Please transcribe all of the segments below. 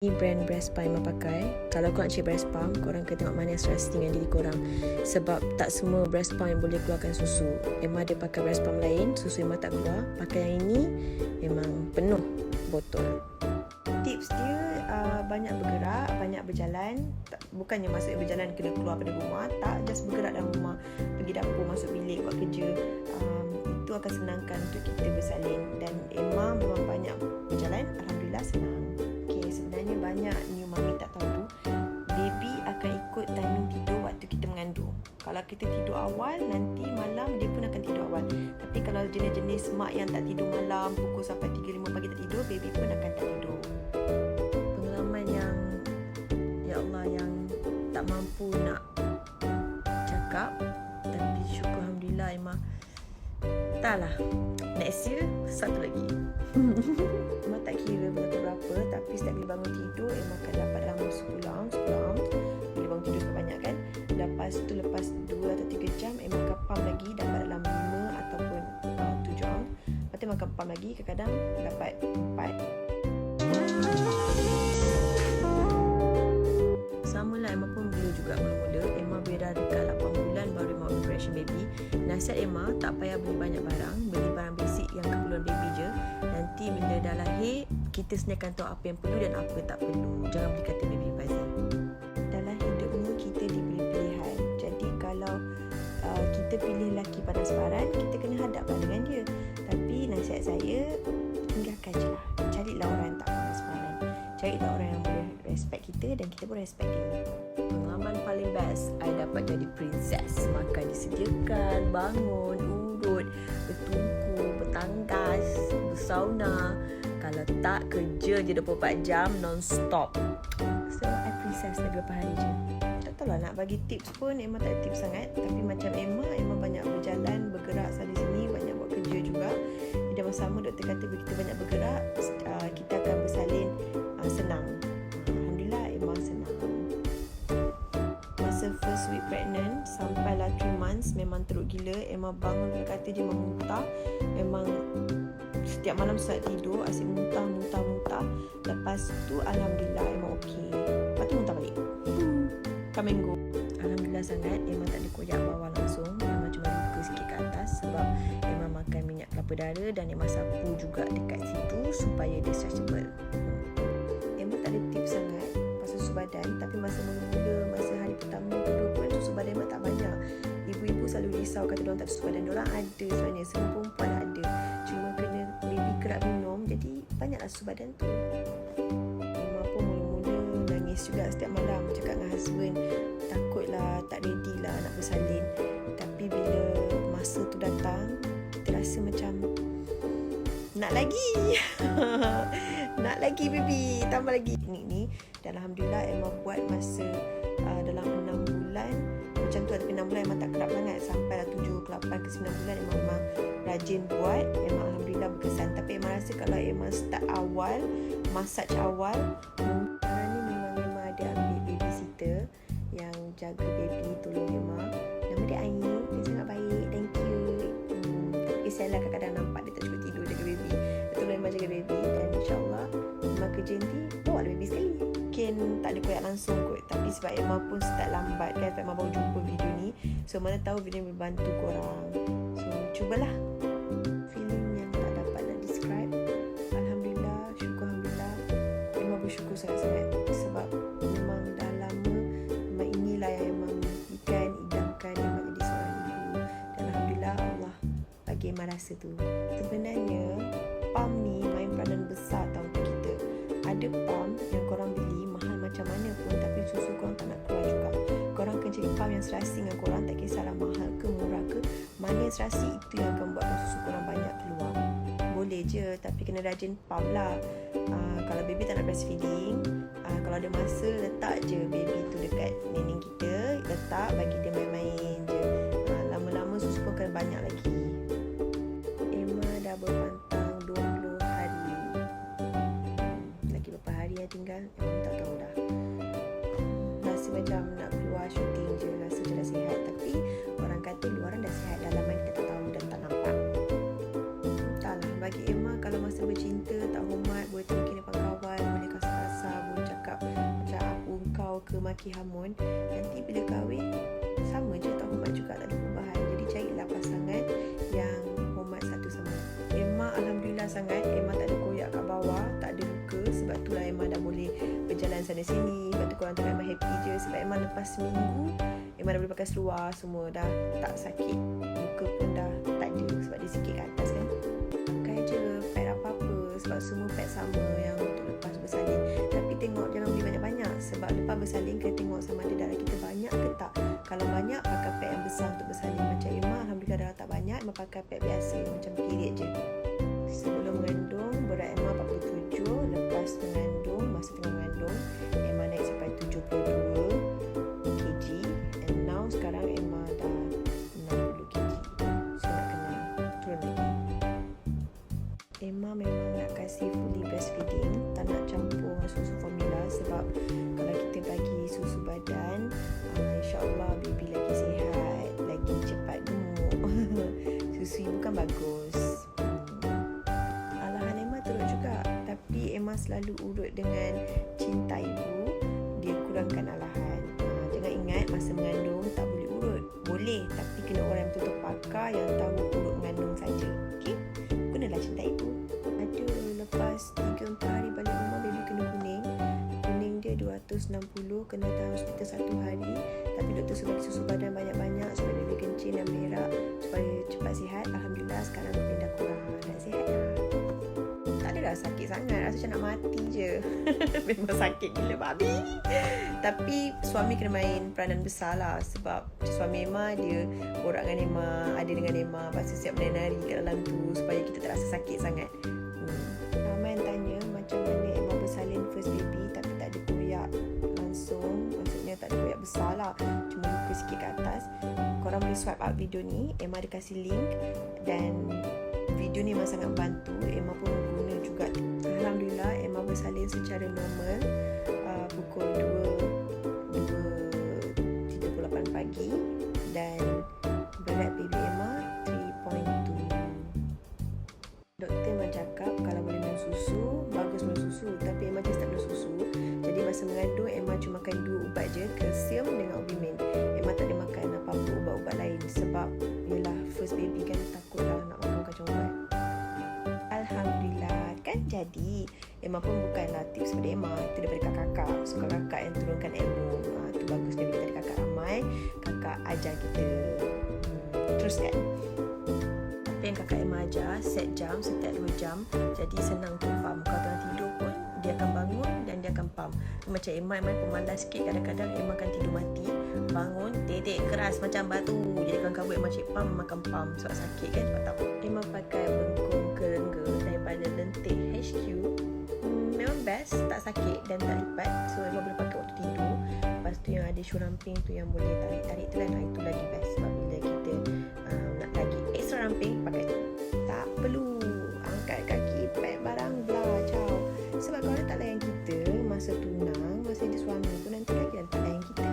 Ini brand breast pump Emma pakai. Kalau korang cek breast pump, korang kena tengok mana yang serasi dengan diri korang. Sebab tak semua breast pump yang boleh keluarkan susu. Emma ada pakai breast pump lain, susu Emma tak keluar. Pakai yang ini, memang penuh botol. Tips dia banyak bergerak, banyak berjalan. Bukannya maksudnya berjalan kena keluar pada rumah. Tak, just bergerak dalam rumah. Pergi dapur, masuk bilik, buat kerja. Itu akan senangkan untuk kita bersalin. Dan Emma memang banyak berjalan. Alhamdulillah senang. Sebenarnya banyak new mummy tak tahu, baby akan ikut timing tidur waktu kita mengandung. Kalau kita tidur awal, nanti malam dia pun akan tidur awal. Tapi kalau jenis-jenis mak yang tak tidur malam, pukul sampai 3-5 pagi tak tidur, baby pun akan tak tidur. Pengalaman yang, ya Allah, yang tak mampu nak cakap. Tapi syukur Alhamdulillah Emma. Entahlah, next year satu lagi. Emma tak kira berapa, tapi setiap bila bangun tidur Emma akan dapat dalam 10 ounce. Bila bangun tidur kebanyakan. Lepas 2 atau 3 jam Emma akan pump lagi, dapat dalam 5 ataupun 7 ounce. Lepas tu Emma akan pump lagi, kadang-kadang dapat 4. Sama lah, Emma pun dulu juga mula-mula. Emma bila dah dekat 8 bulan baru Emma operation baby. Nasihat Emma, tak payah beli banyak barang, beli barang basic yang keperluan baby je. Nanti bila dah lahir, kita sebenarnya akan tahu apa yang perlu dan apa tak perlu. Jangan beli kata baby bazir. Dalam hidup ni kita diberi pilihan. Jadi kalau kita pilih lelaki panas-paran, kita kena hadaplah dengan dia. Tapi nasihat saya, tinggalkan je lah. Carilah orang yang tak panas-paran. Carilah orang yang boleh respect kita dan kita pun respect dia. Pengalaman paling best, I dapat jadi princess. Makan disediakan, bangun, urut, bertungku, bertanggas, bersauna. Kalau tak, kerja je 24 jam non-stop. So, I princess lagi berapa hari je. Tak tahulah nak bagi tips pun, Emma tak ada tips sangat. Tapi macam Emma banyak berjalan, bergerak sana sini, banyak buat kerja juga. Di dalam sama doktor kata bila kita banyak bergerak, kita akan bersalin senang. Alhamdulillah, Emma senang. Masa first week pregnant, sampailah 3 months, memang teruk gila. Emma bangun dari katil je memang muntah. Memang setiap malam saat tidur asyik muntah. Lepas tu Alhamdulillah Emma okey. Lepas tu muntah balik. Come and go. Alhamdulillah sangat Emma tak ada koyak bawah langsung. Emma cuma luka sikit ke atas sebab Emma makan minyak kelapa dara dan Emma sapu juga dekat situ supaya dia stretchable. Emma tak ada tips sangat pasal susu badan. Tapi masa mula-mula, masa hari pertama kedua pun susu badan Emma tak banyak. Ibu-ibu selalu risau kata diorang tak ada susu badan. Diorang ada sebenarnya, semua perempuan ada. Cuma kena baby kerap minum, jadi banyaklah susu badan tu. Emma pun mula-mula nangis juga setiap malam. Cakap dengan husband, takutlah, tak ready lah nak bersalin. Tapi bila masa tu datang, kita rasa macam nak lagi. Nak lagi baby, tambah lagi. Ni dan Alhamdulillah Emma buat masa dalam 6 bulan macam tu. Tapi 6 bulan Emma tak kerap sangat. Sampai lah 7 ke 8 ke 9 bulan Emma memang rajin buat. Emma Alhamdulillah berkesan. Tapi Emma rasa kalau Emma start awal, massage awal, sekarang ni memang Emma ada ambil babysitter yang jaga baby, tolong Emma. Nama dia Aini. Dia sangat baik, thank you. Tapi kesianlah kadang-kadang nampak dia tak cukup tidur jaga baby. Betul Emma jaga baby. Dan insyaAllah Emma kerja nanti bawa lah baby sekali. Mungkin tak ada koyak langsung kot, tapi sebab Emma pun start lambat kan, sebab Emma baru jumpa video ni. So mana tahu video ni membantu korang. So cubalah. Feeling yang tak dapat nak describe. Alhamdulillah, syukur Alhamdulillah. Emma bersyukur sangat-sangat sebab memang dah lama, memang inilah yang Emma mimpikan, idamkan Emma jadi seorang ibu. Dan Alhamdulillah Allah bagi Emma rasa tu. Sebenarnya pump ni main peranan besar tau untuk kita. Ada pump yang korang beli mahal macam mana pun, tapi susu korang tak nak keluar juga. Korang kena cari pump yang serasi dengan korang. Tak kisahlah mahal ke murah ke, mana yang serasi itu yang akan buatkan susu korang banyak keluar. Boleh je, tapi kena rajin pump lah. Kalau baby tak nak breastfeeding, kalau ada masa, letak je baby tu dekat nenek kita. Letak, bagi dia main-main je. Lama-lama susu pun akan banyak lagi. Emma dah berpantang 20 hari. Lagi berapa hari yang tinggal, Emma tak tahu dah. Rasa macam nak keluar syuting je, rasa je dah sihat. Tapi orang kata luaran dah sihat, dalaman kita tak tahu dan tak nampak. Entahlah, bagi Emma kalau masa bercinta tak hormat, boleh terkini depan kawan, boleh kasar-kasar, boleh cakap maki hamun. Nanti bila kahwin sama je, tak hormat juga, tak ada perubahan. Jadi carilah pasangan yang hormat satu sama lain. Emma alhamdulillah sangat, Emma tak ada koyak kat bawah, tak ada luka. Sebab itulah Emma dah boleh berjalan sana sini. Sebab tu korang tengok Emma happy je. Sebab Emma lepas seminggu Emma dah boleh pakai seluar semua, dah tak sakit. Luka pun dah tak ada sebab dia sikit kat atas kan. Pakai je pad apa-apa, sebab semua pad sama yang untuk lepas bersalin. Tapi tengok jangan beli banyak-banyak, sebab lepas bersalin kena tengok sama ada darah kita banyak ke tak. Kalau banyak, pakai pad yang besar untuk bersalin. Macam Emma alhamdulillah darah tak banyak, Emma pakai pad biasa macam period je. Sebelum mengandung berat Emma 47, lepas mengandung, masa tengah mengandung Emma naik sampai 72 kg, and now sekarang Emma dah 60 kg. So nak kena turun lagi. Emma memang nak kasih fully breastfeeding, tak nak campur susu formula, sebab kalau kita bagi susu badan, insyaAllah baby lagi sihat, lagi cepat gemuk. Susu ibu kan bagus. Alahan Emma teruk juga, tapi Emma selalu urut dengan cinta ibu, dia kurangkan alahan. Jangan ingat masa mengandung tak boleh urut. Boleh, tapi kena orang yang betul-betul pakar yang tahu urut mengandung saja. Okey? Gunalah cinta ibu. Ada lepas 3-4 hari balik rumah baby kena kuning. Kuning dia 260, kena tahan hospital 1 hari. Tapi doktor suruh bagi susu badan banyak-banyak supaya baby kencing dan berak supaya cepat sihat. Alhamdulillah sekarang baby dah kurang dan sihat dah. Tak adalah sakit sangat, rasa macam nak mati je. Memang sakit gila babi. Tapi suami kena main peranan besar lah, sebab suami Emma dia borak dengan Emma, ada dengan Emma, pasal siap menari kat dalam tu supaya kita tak rasa sakit sangat. Ramai yang tanya macam mana Emma bersalin first baby tapi tak ada koyak langsung, maksudnya tak ada koyak besar lah, cuma luka sikit kat atas. Korang boleh swipe up video ni, Emma ada kasih link, dan video ni memang sangat membantu. Emma pun guna juga. Alhamdulillah Emma bersalin secara normal pukul 2.38 pagi, dan berat baby Emma 3.2. Doktor memang cakap kalau boleh minum susu, bagus minum susu, tapi Emma just tak minum susu. Jadi masa mengandung Emma cuma makan 2 ubat je, kalsium dengan Obimin. Emma tak ada makan apa-apa ubat-ubat lain, sebab yelah first baby kan, takutlah nak makan kacang ubat. Alhamdulillah kan jadi. Emma pun bukanlah tips daripada Emma, itu daripada kakak-kakak. So kakak yang turunkan ilmu. Itu bagusnya bila kita ada kakak ramai, kakak ajar kita. Teruskan. Apa yang kakak Emma ajar, set jam setiap 2 jam. Jadi senang untuk pump. Kalau tengah tidur pun dia akan bangun dan dia akan pump. Macam Emma pemalas sikit, kadang-kadang Emma akan tidur mati, bangun tetek keras macam batu. Jadi kawan-kawan buat macam pump, Emma akan pump sebab sakit kan, sebab takut. Emma pakai bengkung kerengga daripada Lentik HQ. Memang best, tak sakit dan tak lipat. So Emma boleh pakai waktu tidur. Lepas tu yang ada shoe ramping tu yang boleh tarik-tarik tu kan, itu lagi best. Sebab bila kita nak lagi extra ramping, pakai tu. Tak perlu angkat kaki, pack barang, blah, ciao. Sebab kalau dia tak layan kita masa tunang, masa dia suami tu, nanti lagi dia tak layan kita.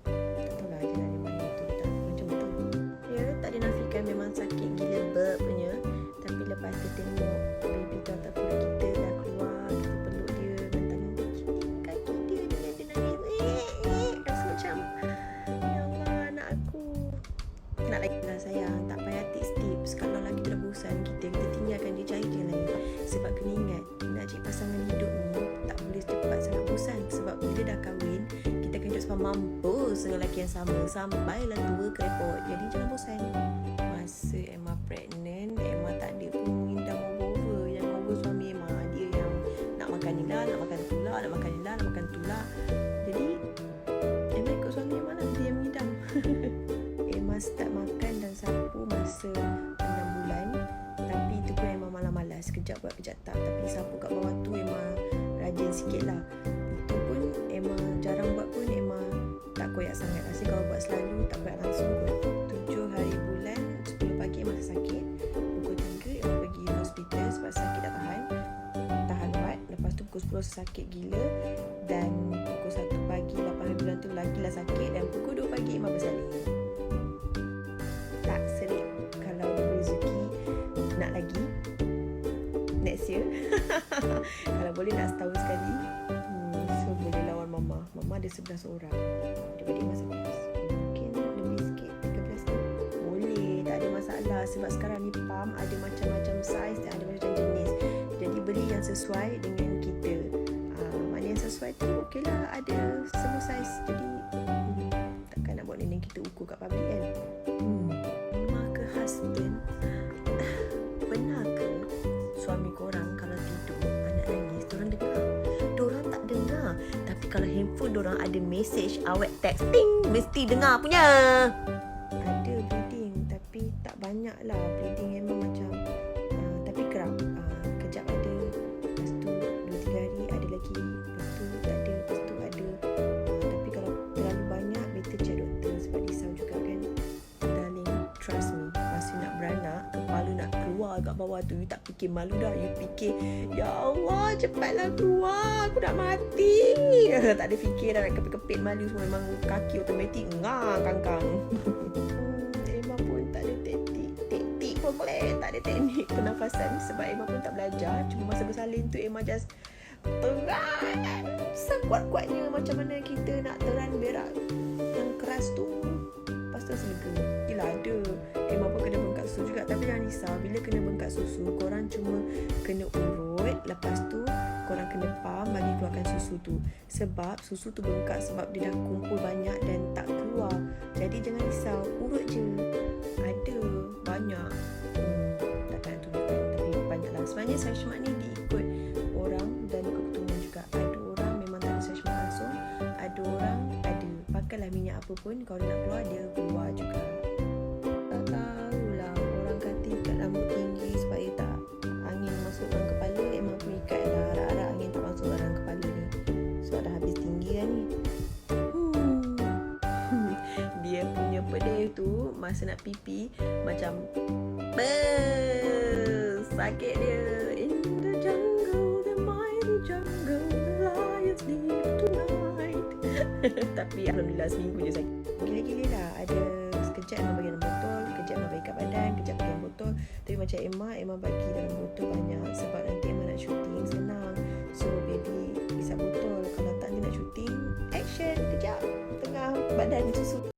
Tak tahulah jalan di mana tu, tak macam tu. Ya, tak dinafikan memang sakit gila burp punya. Tapi lepas dia tengok baby tu atas perut kita dah keluar, kita peluk dia dan tangan kaki dia dengan dia nangis. Rasa macam, ya Allah anak aku. Nak lagi lah sayang, tak payah tips-tips. Kalau lagi tu dah bosan kita tinggalkan dia, cari dia lain. Sebab kena ingat, nak cari pasangan hidup ni tak boleh cepat sangat bosan. Sebab bila dah kahwin, kita akan hidup sampai mampus dengan lelaki yang sama sampailah tua ke repot. Jadi jangan bosan. Masa Emma pregnant, Emma tak ada pun mengindam over-over. Yang over suami Emma, dia yang nak makan ni lah, nak makan tu lah, nak makan ni lah, nak makan tu lah. Jadi Emma ikut suami Emma lah, dia yang mengindam. Emma start makan dan sapu masa 6 bulan. Tapi itu pun Emma malas-malas, kejap buat kejap tak. Tapi sapu kat bawah tu Emma rajin sikit lah. Itu pun Emma jarang buat pun, Emma tak koyak sangat. Asyik kalau buat selalu tak koyak langsung kot. 7 hari bulan 10 pagi Emma dah sakit. Pukul 3 Emma pergi hospital sebab sakit tak tahan kuat. Lepas tu pukul 10 sakit gila, dan pukul 1 pagi 8 hari bulan tu lagilah sakit, dan pukul 2 pagi Emma bersalin. Tak serik. Kalau rezeki nak lagi next year kalau boleh nak setahun sekali ada 11 orang. Adik-adik Emma 11. Mungkin lebih sikit 13 tu. Boleh, tak ada masalah. Sebab sekarang ni pump ada macam-macam saiz dan ada macam jenis. Jadi beli yang sesuai dengan kita. Mana yang sesuai tu okeylah, ada semua saiz. Jadi takkan nak buat nenek kita ukur kat public kan. Mak ke husband, benar ke suami korang kalau tidur anak nangis dorang dengar? Dorang tak dengar, tapi kalau handphone dorang ada message awet texting mesti dengar punya. Ada bleeding tapi tak banyak lah. Bleeding memang macam tapi kerap. Kejap ada, lepas tu 2-3 hari ada lagi, lepas tu tak ada, lepas tu ada. Tapi kalau terlalu banyak, better check doktor sebab risau juga kan. Darling, trust me, masa nak beranak, kepala nak keluar kat bawah tu, you tak fikir malu dah. You fikir, ya Allah, cepatlah keluar, aku nak mati. Tak ada fikir dah nak kepit-kepit malu semua. Memang kaki automatik kangkang. Emma pun tak ada teknik pun boleh, tak ada teknik pernafasan sebab Emma pun tak belajar. Cuma masa bersalin tu Emma just teran sekuat-kuatnya macam mana kita nak teran berak yang keras tu. Lepas tu lega. Yelah ada, Emma pun kena bengkak susu juga. Tapi jangan risau, bila kena bengkak susu, korang cuma kena urut. Lepas tu korang kena pump bagi keluarkan susu tu. Sebab susu tu bengkak sebab dia dah kumpul banyak dan tak keluar. Jadi jangan risau, urut je. Ada banyak. Takkan tunjukkan, tapi banyaklah. Sebenarnya Sashmat ni diikut orang dan ikut keturunan juga. Ada orang memang tak ada Sashmat langsung, ada orang ada. Pakailah minyak apa pun, kalau nak keluar, dia keluar juga. Tak tahulah, orang kata ikat rambut tinggi supaya tak angin masuk dalam kepala. Emang pun ikat lah, harap-harap angin tak masuk dalam kepala ni sebab dah habis tinggi kan ni. Dia punya pedih tu masa nak pipi macam sakit dia. In the jungle, the mighty jungle, the lions sleep tonight. Tapi alhamdulillah seminggu je sakit. Gila-gila lah, ada sekejap Emma bagi dalam botol, sekejap Emma bagi kat badan, sekejap bagi dalam botol. Tapi macam Emma bagi dalam botol banyak sebab nanti Emma nak shooting senang. So baby isap botol, kalau tak dia nak shooting, action, kejap tengah badan susu.